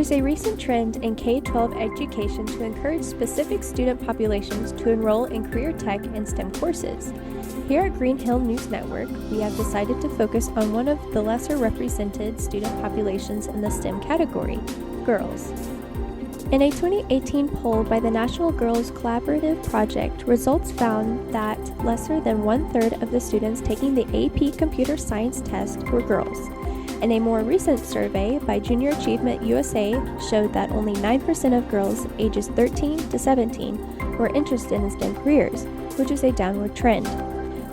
is a recent trend in K-12 education to encourage specific student populations to enroll in career tech and STEM courses. Here at Green Hill News Network, we have decided to focus on one of the lesser represented student populations in the STEM category, girls. In a 2018 poll by the National Girls Collaborative Project, results found that lesser than one-third of the students taking the AP Computer Science test were girls. And a more recent survey by Junior Achievement USA showed that only 9% of girls ages 13 to 17 were interested in STEM careers, which is a downward trend.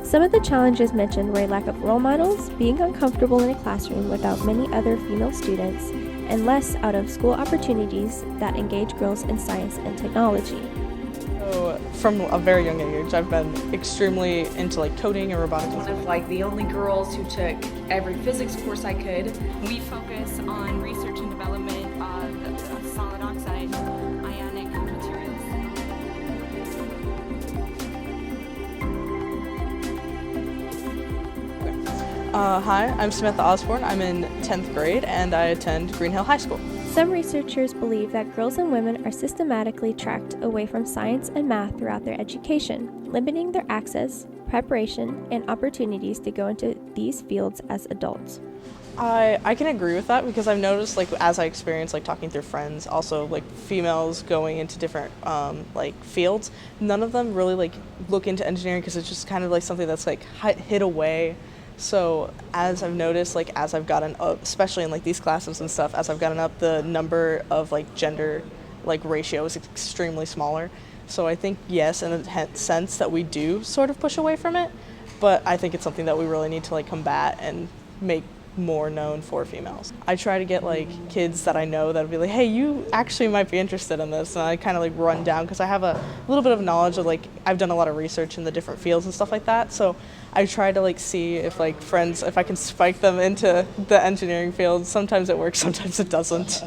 Some of the challenges mentioned were a lack of role models, being uncomfortable in a classroom without many other female students, and less out-of-school opportunities that engage girls in science and technology. So, from a very young age, I've been extremely into coding and robotics. One of the only girls who took every physics course I could. We focus on research and development of solid oxide ionic materials. Hi, I'm Samantha Osborne. I'm in 10th grade and I attend Green Hill High School. Some researchers believe that girls and women are systematically tracked away from science and math throughout their education, limiting their access, preparation, and opportunities to go into these fields as adults. I can agree with that because I've noticed, as I experience, talking through friends, also, females going into different, fields, none of them really, look into engineering because it's just kind of, something that's, hid away. So as I've noticed, as I've gotten up, especially in these classes and stuff, as I've gotten up, the number of gender ratio is extremely smaller. So I think yes, in a sense that we do sort of push away from it, but I think it's something that we really need to combat and make more known for females. I try to get kids that I know that would be hey, you actually might be interested in this, and I kind of run down because I have a little bit of knowledge of I've done a lot of research in the different fields and stuff like that, so I try to see if friends, if I can spike them into the engineering field. Sometimes it works, sometimes it doesn't.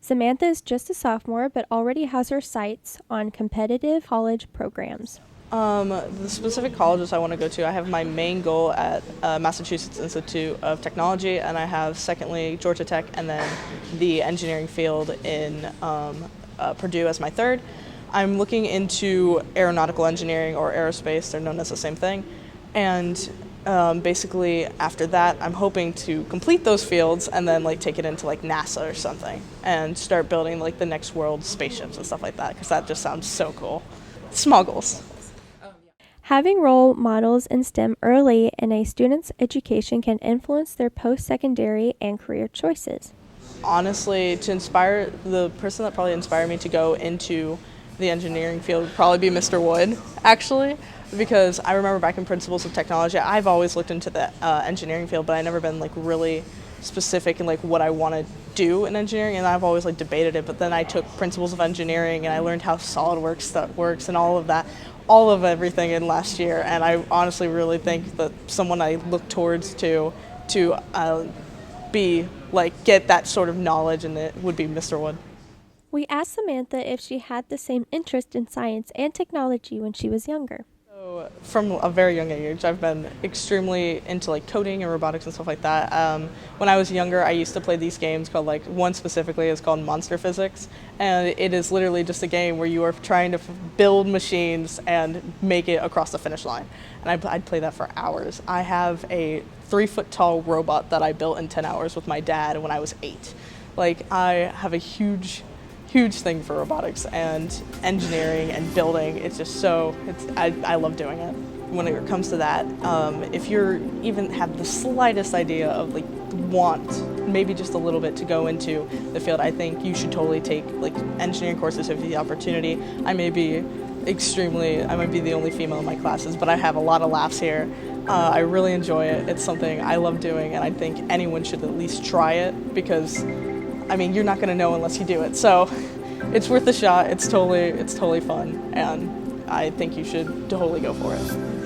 Samantha is just a sophomore but already has her sights on competitive college programs. The specific colleges I want to go to, I have my main goal at Massachusetts Institute of Technology, and I have secondly Georgia Tech, and then the engineering field in Purdue as my third. I'm looking into aeronautical engineering or aerospace, they're known as the same thing, and basically after that I'm hoping to complete those fields and then take it into NASA or something and start building the next world spaceships and stuff like that, because that just sounds so cool. Small goals. Having role models in STEM early in a student's education can influence their post-secondary and career choices. Honestly, to inspire, the person that probably inspired me to go into the engineering field would probably be Mr. Wood, actually, because I remember back in Principles of Technology, I've always looked into the engineering field, but I've never been really specific in what I want to do in engineering, and I've always debated it, but then I took Principles of Engineering and I learned how SolidWorks stuff works and all of everything in last year, and I honestly really think that someone I look towards to be get that sort of knowledge, and it would be Mr. Wood. We asked Samantha if she had the same interest in science and technology when she was younger. So, from a very young age, I've been extremely into coding and robotics and stuff like that. When I was younger, I used to play these games called one specifically is called Monster Physics, and it is literally just a game where you are trying to build machines and make it across the finish line. And I'd play that for hours. I have a 3-foot-tall robot that I built in 10 hours with my dad when I was 8. I have a huge thing for robotics and engineering and building. It's just I love doing it. When it comes to that, if you're even have the slightest idea of want maybe just a little bit to go into the field, I think you should totally take engineering courses if you have the opportunity. I might be the only female in my classes, but I have a lot of laughs here. I really enjoy it. It's something I love doing, and I think anyone should at least try it because you're not going to know unless you do it. So it's worth a shot. It's totally fun, and I think you should totally go for it.